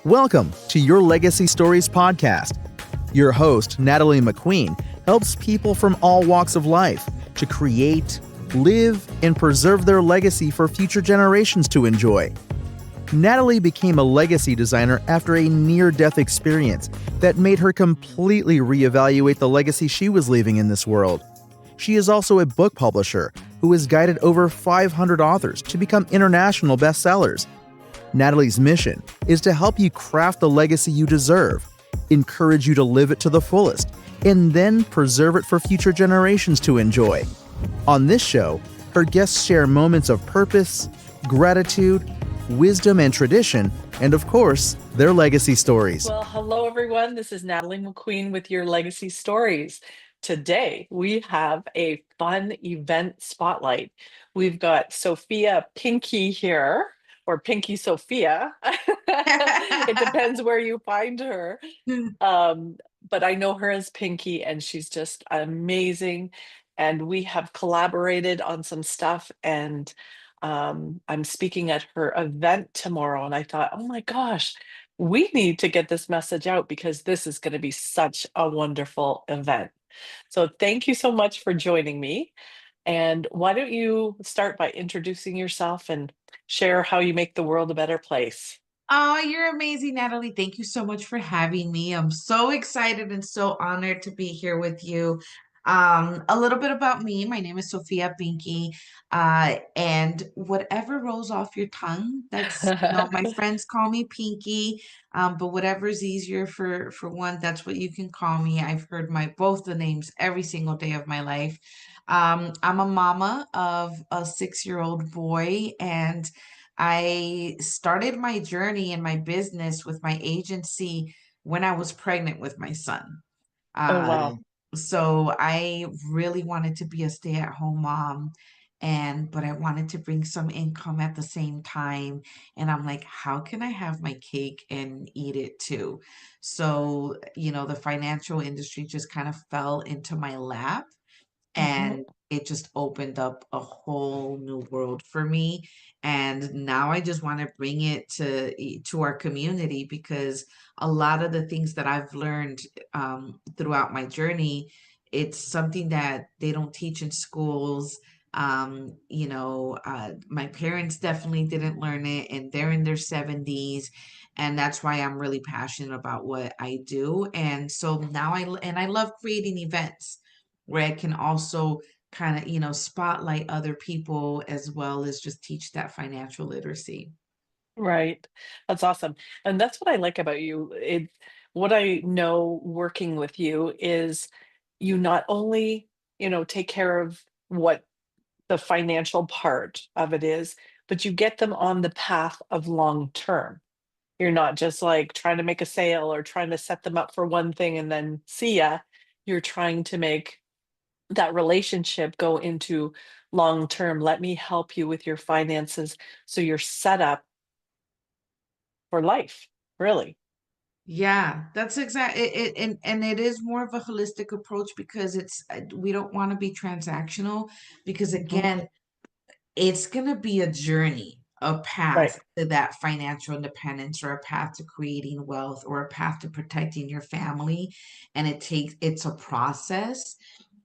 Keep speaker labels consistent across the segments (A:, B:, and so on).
A: Welcome to Your Legacy Stories podcast. Your host, Natalie McQueen, helps people from all walks of life to create, live, and preserve their legacy for future generations to enjoy. Natalie became a legacy designer after a near-death experience that made her completely reevaluate the legacy she was leaving in this world. She is also a book publisher who has guided over 500 authors to become international bestsellers. Natalie's mission is to help you craft the legacy you deserve, encourage you to live it to the fullest, and then preserve it for future generations to enjoy. On this show, her guests share moments of purpose, gratitude, wisdom and tradition, and of course, their legacy stories.
B: Well, hello everyone. This is Natalie McQueen with Your Legacy Stories. Today, we have a fun event spotlight. We've got Sophia Pinky here, or Pinky Sofia. It depends where you find her. But I know her as Pinky, and she's just amazing. And we have collaborated on some stuff, and I'm speaking at her event tomorrow. And I thought, oh my gosh, we need to get this message out because this is going to be such a wonderful event. So thank you so much for joining me. And why don't you start by introducing yourself and share how you make the world a better place?
C: Oh, you're amazing, Natalie. Thank you so much for having me. I'm so excited and so honored to be here with you. A little bit about me. My name is Sophia Pinky. And whatever rolls off your tongue, my friends call me Pinky. But whatever's easier for one, that's what you can call me. I've heard both the names every single day of my life. I'm a mama of a 6-year-old boy, and I started my journey in my business with my agency when I was pregnant with my son.
B: Oh,
C: Uh,
B: wow.
C: so I really wanted to be a stay-at-home mom, but I wanted to bring some income at the same time. And I'm like, how can I have my cake and eat it too? So, the financial industry just kind of fell into my lap,
B: Mhm.
C: and it just opened up a whole new world for me. And now I just want to bring it to our community, because a lot of the things that I've learned throughout my journey, it's something that they don't teach in schools. My parents definitely didn't learn it, and they're in their 70s, and that's why I'm really passionate about what I do. And so now I love creating events where I can also kind of, spotlight other people as well as just teach that financial literacy.
B: Right. That's awesome. And that's what I like about you. What I know working with you is you not only, take care of what the financial part of it is, but you get them on the path of long term. You're not just like trying to make a sale or trying to set them up for one thing and then see ya. You're trying to make that relationship go into long term. Let me help you with your finances so you're set up for life, really.
C: Yeah, that's exactly it, and it is more of a holistic approach, because we don't want to be transactional, because
B: Mhm.
C: again, it's going to be a journey, a
B: Right,
C: path to that financial independence, or a path to creating wealth, or a path to protecting your family. And it's a process.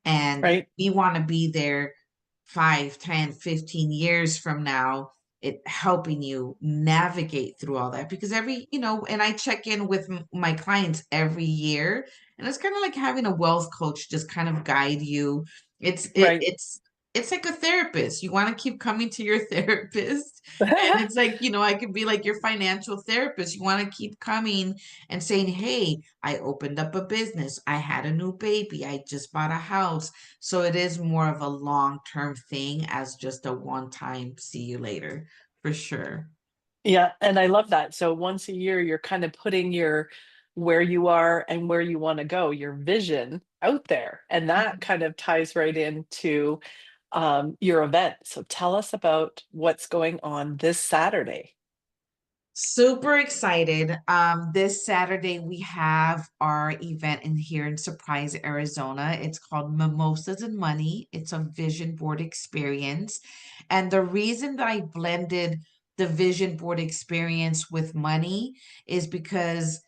C: And
B: right,
C: we want to be there 5, 10, 15 years from now, it helping you navigate through all that. Because and I check in with my clients every year, and it's kind of like having a wealth coach just kind of guide you. It's it,
B: right.
C: it's it's like a therapist. You want to keep coming to your therapist. And it's like, I could be like your financial therapist. You want to keep coming and saying, hey, I opened up a business. I had a new baby. I just bought a house. So it is more of a long-term thing as just a one-time see you later, for sure.
B: Yeah, and I love that. So once a year, you're kind of putting your where you are and where you want to go, your vision out there. And that kind of ties right into your event. So tell us about what's going on this Saturday.
C: Super excited. This Saturday we have our event in here in Surprise, Arizona. It's called Mimosas and Money. It's a vision board experience. And the reason that I blended the vision board experience with money is because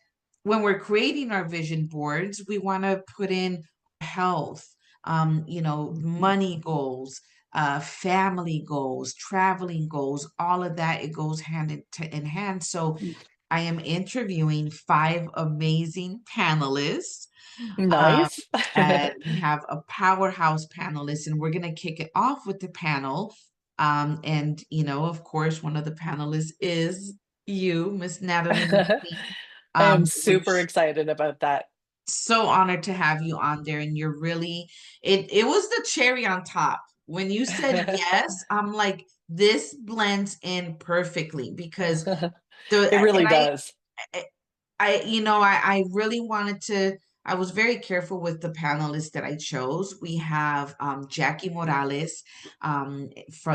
C: when we're creating our vision boards, we want to put in health, money goals, family goals, traveling goals, all of that. It goes in hand. So I am interviewing 5 amazing panelists. Um,
B: Nice.
C: and we have a powerhouse panelist, and we're going to kick it off with the panel. And, of course, one of the panelists is you, Miss Natalie McQueen,
B: I am super
C: which
B: excited about that.
C: so honored to have you on there. And you're really, it was the cherry on top. When you said yes, I'm like, this blends in perfectly because
B: It
C: the,
B: really
C: and
B: does.
C: I really wanted to, I was very careful with the panelists that I chose. We have Jackie Morales.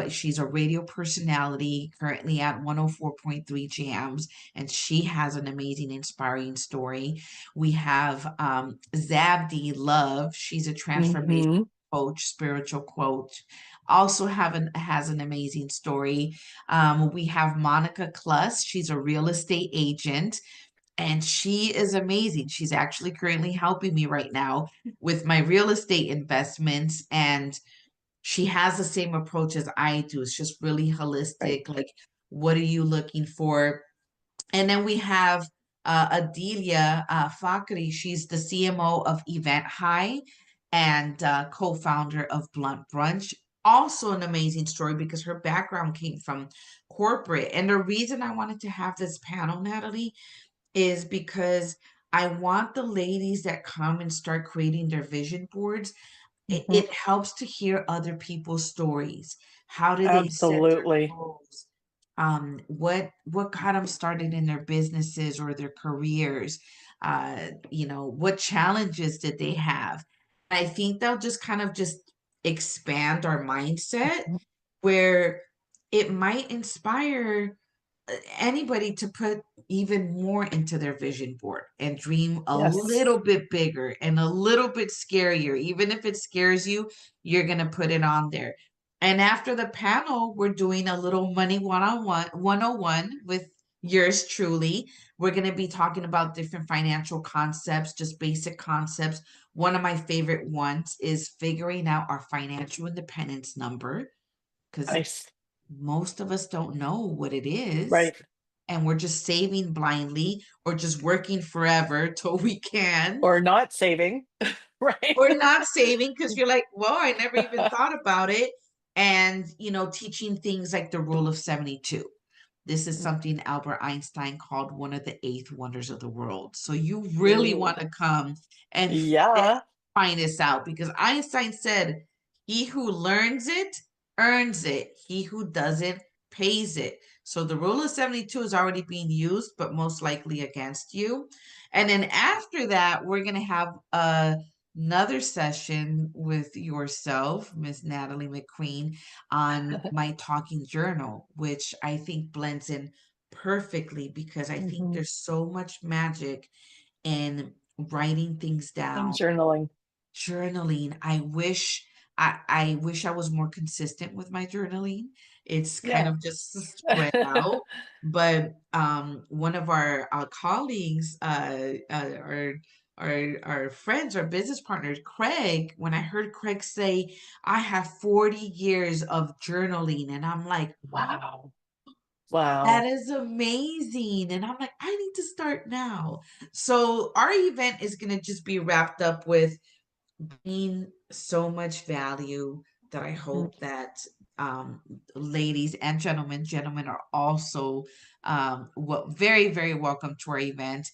C: She's a radio personality currently at 104.3 Jams, and she has an amazing, inspiring story. We have Zabdi Love. She's a transformation
B: Hmm.
C: coach, spiritual coach. Also has an amazing story. We have Monica Kluss. She's a real estate agent and she is amazing. She's actually currently helping me right now with my real estate investments. And she has the same approach as I do. It's just really
B: Right.
C: holistic. Like, what are you looking for? And then we have Adelia Fakri. She's the CMO of Event High and co-founder of Blunt Brunch. Also an amazing story because her background came from corporate. And the reason I wanted to have this panel, Natalie, is because I want the ladies that come and start creating their vision boards,
B: Hmm.
C: it helps to hear other people's stories. How did they set their
B: Absolutely.
C: goals? What got them started in their businesses or their careers? What challenges did they have? I think they'll just kind of just expand our mindset
B: Mhm.
C: where it might inspire anybody to put even more into their vision board and dream a
B: Yes.
C: little bit bigger and a little bit scarier. Even if it scares you, you're going to put it on there. And after the panel, we're doing a little money one-on-one 101 with yours truly. We're going to be talking about different financial concepts, just basic concepts. One of my favorite ones is figuring out our financial independence number because
B: Nice.
C: most of us don't know what it is
B: Right.
C: and we're just saving blindly or just working forever till we can
B: Or not saving. Right.
C: or not saving because you're like, well, I never even thought about it. And, teaching things like the rule of 72. This is something Albert Einstein called one of the eighth wonders of the world. So you really
B: Ooh.
C: want to come and
B: Yeah.
C: find this out because Einstein said, he who learns it earns it, he who doesn't pays it. So the rule of 72 is already being used, but most likely against you. And then after that, we're going to have another session with yourself, Miss Natalie McQueen, on my talking journal, which I think blends in perfectly because I think
B: Hmm.
C: there's so much magic in writing things
B: And
C: down,
B: journaling.
C: journaling. I wish I was more consistent with my journaling. It's kind
B: Yeah.
C: of just spread out. But one of our colleagues, our friends, our business partners, Craig, when I heard Craig say, I have 40 years of journaling, and I'm like,
B: Wow.
C: that
B: Wow.
C: is amazing. And I'm like, I need to start now. So our event is going to just be wrapped up with bringing so much value that I
B: Mhm.
C: hope that um, ladies and gentlemen are also very, very welcome to our event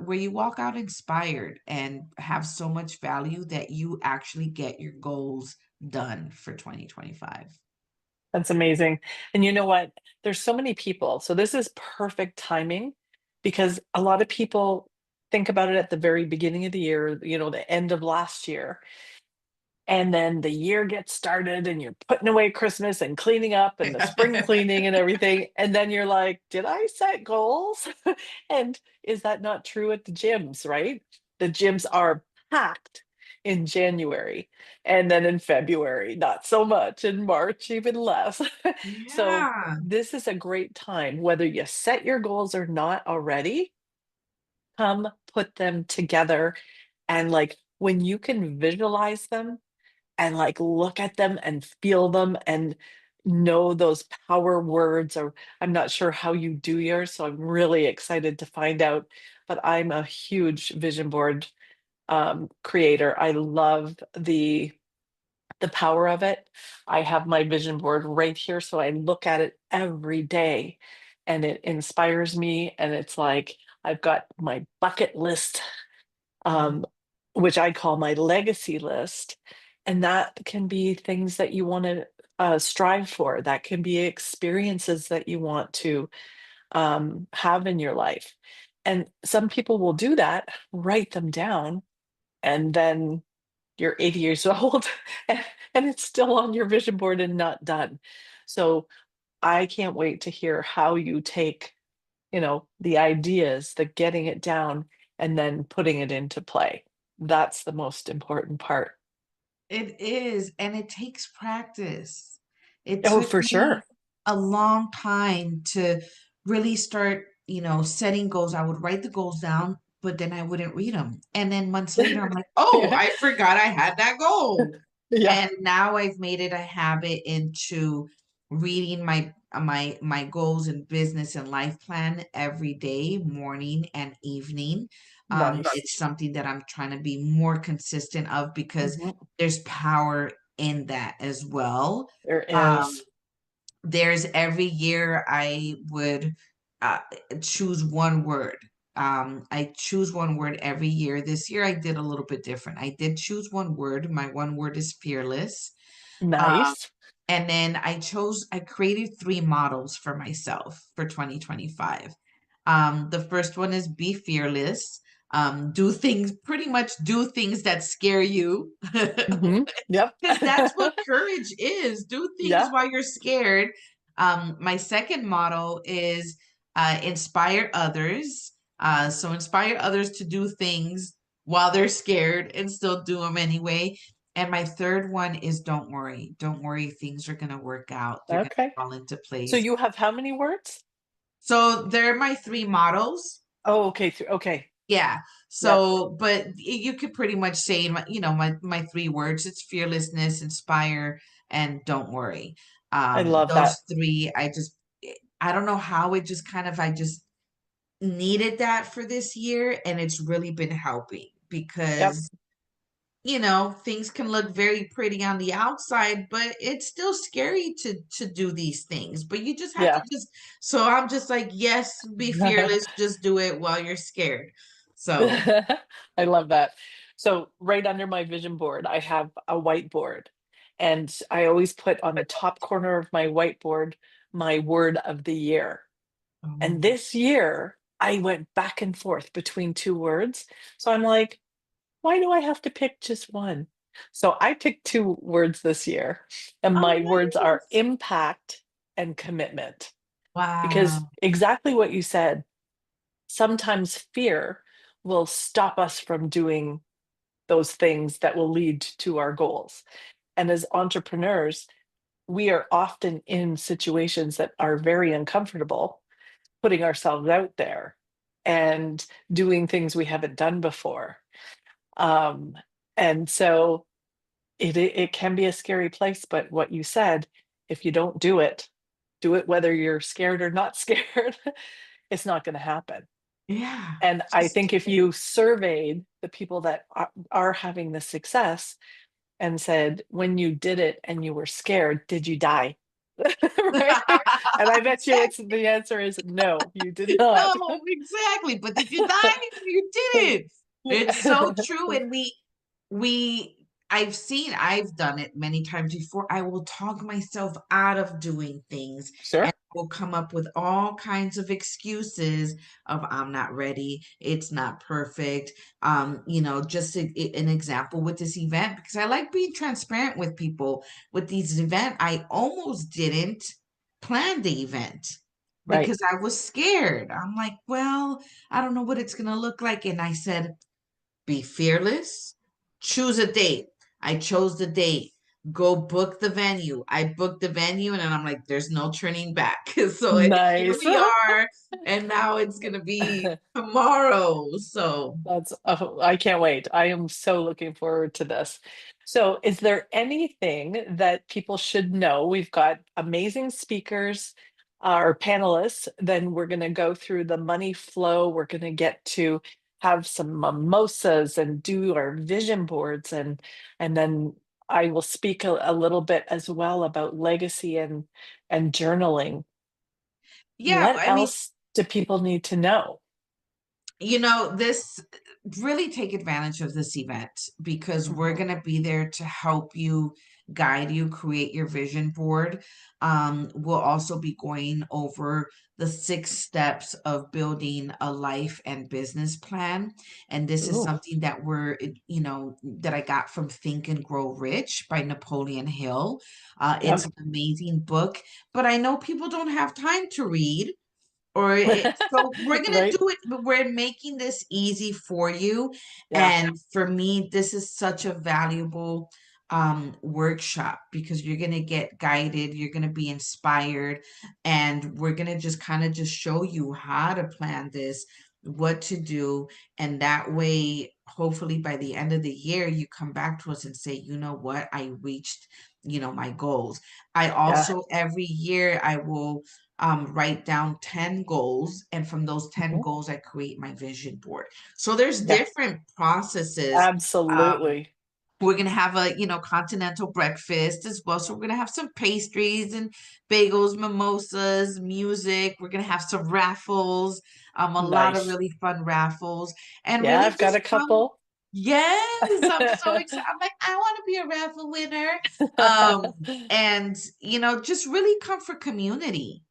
C: where you walk out inspired and have so much value that you actually get your goals done for 2025.
B: That's amazing. And you know what? There's so many people. So this is perfect timing because a lot of people think about it at the very beginning of the year, the end of last year. And then the year gets started and you're putting away Christmas and cleaning up and the spring cleaning and everything. And then you're like, did I set goals? And is that not true at the gyms, right? The gyms are packed in January. And then in February, not so much. In March, even less. So
C: Yeah.
B: this is a great time, whether you set your goals or not already, come put them together. And like when you can visualize them and like look at them and feel them and know those power words, or I'm not sure how you do yours, so I'm really excited to find out. But I'm a huge vision board creator. I love the power of it. I have my vision board right here, so I look at it every day and it inspires me. And it's like I've got my bucket list, um, which I call my legacy list. And that can be things that you want to strive for. That can be experiences that you want to have in your life. And some people will do that, write them down, and then you're 80 years old and, and it's still on your vision board and not done. So I can't wait to hear how you take, the ideas, the getting it down, and then putting it into play. That's the most important part.
C: It is, and it takes practice. It
B: Oh,
C: took
B: for
C: me
B: sure.
C: a long time to really start, setting goals. I would write the goals down, but then I wouldn't read them. And then months later, I'm like, oh,
B: Yeah.
C: I forgot I had that goal.
B: Yeah.
C: And now I've made it a habit into reading my goals and business and life plan every day, morning and evening.
B: Nice.
C: It's something that I'm trying to be more consistent of because
B: Mhm.
C: there's power in that as well.
B: There
C: Um,
B: is.
C: there's every year I would uh, choose one word. I choose one word every year. This year I did a little bit different. I did choose one word. My one word is fearless. Um,
B: Nice.
C: and then I created three models for myself for 2025. The first one is be fearless. Pretty much do things that scare you.
B: Yep.
C: Because that's what courage is. Do things
B: Yeah.
C: while you're scared. My second motto is inspire others. So inspire others to do things while they're scared and still do them anyway. And my third one is don't worry. Don't worry. Things are going to work out. They're going
B: Okay.
C: to fall into
B: So
C: place.
B: you have how many words?
C: So they're my three models.
B: Oh, okay. Okay.
C: Yeah.
B: Yep.
C: So, but you could pretty much say, my three words, it's fearlessness, inspire, and don't worry.
B: I love
C: Those
B: that.
C: three, I don't know how it just I just needed that for this year, and it's really been helping
B: Yep.
C: because, things can look very pretty on the outside, but it's still scary to do these things. But you just have to
B: Yeah.
C: so I'm just like, yes, be fearless, just do it while you're scared. So,
B: I love that. So right under my vision board, I have a whiteboard, and I always put on the top corner of my whiteboard my word of the year. And
C: oh,
B: this year, I went back and forth between two words. So I'm like, why do I have to pick just one? So I picked two words this year, and
C: oh,
B: my words are
C: nice.
B: impact and commitment. Because
C: Wow.
B: exactly what you said, sometimes fear will stop us from doing those things that will lead to our goals. And as entrepreneurs, we are often in situations that are very uncomfortable, putting ourselves out there and doing things we haven't done before. Um, and so it can be a scary place, but what you said, if you don't do it whether you're scared or not scared, it's not going to happen.
C: Yeah.
B: And I
C: Just
B: think if
C: do it.
B: you surveyed the people that are having the success and said, when you did it and you were scared, did you die? Right? And I bet you the answer is no, you did not.
C: No, exactly. But did you die? You did it. It's so true. And I've done it many times before. I will talk myself out of doing things and
B: Sure.
C: will come up with all kinds of excuses of I'm not ready, it's not perfect. Just an example with this event, because I like being transparent with people. With this event, I almost didn't plan the event
B: Right.
C: because I was scared. I'm like, well, I don't know what it's going to look like. And I said, be fearless, choose a date. I chose the date. Go book the venue. I booked the venue, and then I'm like, there's no turning back. So here
B: Nice.
C: we are, and now it's gonna be tomorrow. So
B: That's, oh, I can't wait. I am so looking forward to this. So, is there anything that people should know? We've got amazing speakers or panelists. Then we're going to go through the money flow. We're going to get to have some mimosas and do our vision boards, and then I will speak a little bit as well about legacy and journaling.
C: yeah,
B: What
C: I mean,
B: else do people need to know?
C: this really take advantage of this event because we're
B: Mhm.
C: going to be there to help you, guide you, create your vision board. We'll also be going over the 6 steps of building a life and business plan. And this is
B: Ooh,
C: something that that I got from Think and Grow Rich by Napoleon Hill. It's
B: yep.
C: an amazing book, but I know people don't have time to read so we're gonna
B: Right?
C: do it, but we're making this easy for you.
B: Yeah.
C: And for me, this is such a valuable workshop because you're gonna get guided, you're gonna be inspired, and we're gonna just kind of just show you how to plan this, what to do, and that way, hopefully by the end of the year, you come back to us and say, you know what, I reached, my goals. I
B: Yeah.
C: also every year I will write down 10 goals, and from those 10
B: Mhm.
C: goals I create my vision board. So there's
B: Yeah.
C: different processes. um,
B: Absolutely.
C: we're going to have a continental breakfast as well, so we're going to have some pastries and bagels, mimosas, music. We're going to have some raffles, a lot of
B: Nice.
C: really fun raffles, and
B: Yeah,
C: really
B: I've got
C: just
B: a
C: come.
B: couple.
C: Yes, I'm so excited. I'm like, I want to be a raffle winner. um and just really come for community.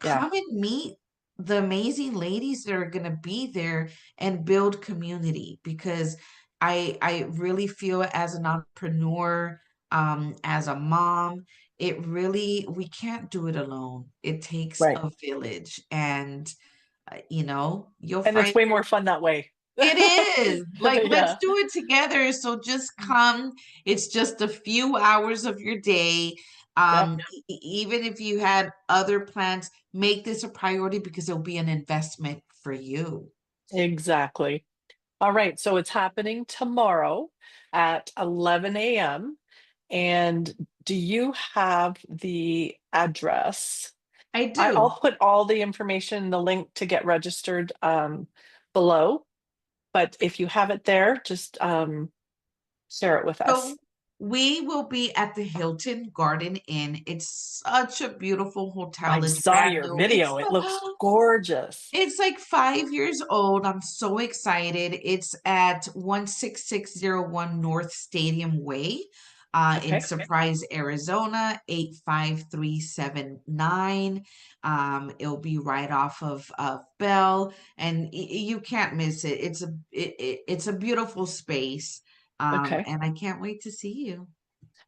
B: Yeah.
C: Come and meet the amazing ladies that are going to be there and build community, because I really feel as an entrepreneur, as a mom, it really, we can't do it alone. It takes
B: Right.
C: a village, and you'll
B: And it's
C: find
B: way more fun that way.
C: it is like, let's
B: Yeah.
C: do it together. So just come. It's just a few hours of your day.
B: Yep.
C: Even if you had other plans, make this a priority because it'll be an investment for you.
B: Exactly. All right. So it's happening tomorrow at 11 a.m. And do you have the address?
C: I
B: I'll
C: do.
B: put all the information, the link to get registered below. But if you have it there, just share it with us.
C: So we will be at the Hilton Garden Inn. It's such a beautiful hotel.
B: I
C: It's
B: saw
C: brand
B: your
C: new. It's
B: video. It looks gorgeous.
C: It's like 5 years old. I'm so excited. It's at 16601 North Stadium Way, in
B: Okay.
C: Surprise, Arizona, 85379. It'll be right off of Bell, and you can't miss it. It's a beautiful space.
B: Okay.
C: And I can't wait to see you.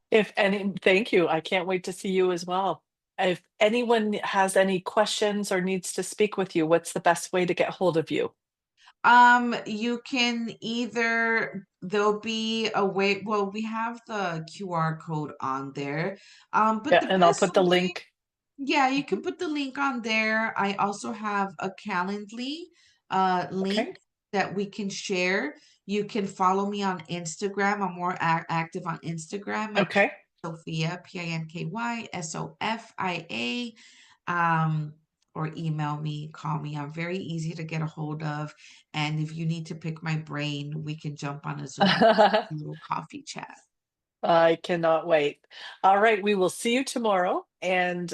B: If any, thank you. I can't wait to see you as well. If anyone has any questions or needs to speak with you, what's the best way to get hold of you?
C: You can either, there'll be a way, well, we have the QR code on there. But
B: Yeah,
C: the
B: and I'll
C: best
B: put the
C: way,
B: link.
C: yeah, you can
B: Mhm.
C: put the link on there. I also have a Calendly
B: Okay.
C: link that we can share. You can follow me on Instagram. I'm more active on Instagram at
B: Okay.
C: Sophia, PinkySofia, um, or email me, call me. I'm very easy to get a hold of. And if you need to pick my brain, we can jump on a Zoom, a little coffee chat.
B: I cannot wait. All right, we will see you tomorrow, and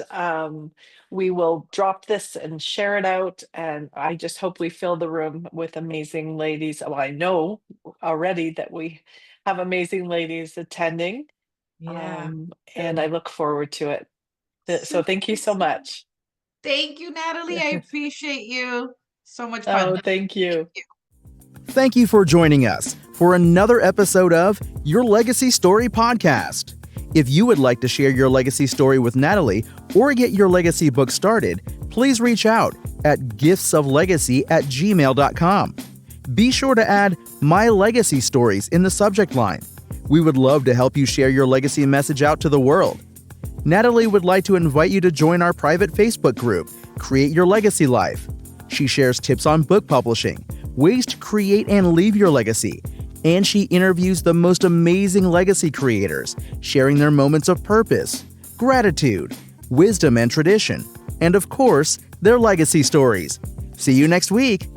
B: we will drop this and share it out. And I just hope we fill the room with amazing ladies. Well, I know already that we have amazing ladies attending,
C: Yeah.
B: and I look forward to it. So
C: So
B: thank you so
C: excited.
B: much.
C: Thank you, Natalie. I appreciate you. So much fun.
B: Oh, thank you.
A: Thank you for joining us for another episode of Your Legacy Story Podcast. If you would like to share your legacy story with Natalie or get your legacy book started, please reach out at giftsoflegacy@gmail.com. Be sure to add My Legacy Stories in the subject line. We would love to help you share your legacy message out to the world. Natalie would like to invite you to join our private Facebook group, Create Your Legacy Life. She shares tips on book publishing, ways to create and leave your legacy, and she interviews the most amazing legacy creators, sharing their moments of purpose, gratitude, wisdom, and tradition, and of course, their legacy stories. See you next week.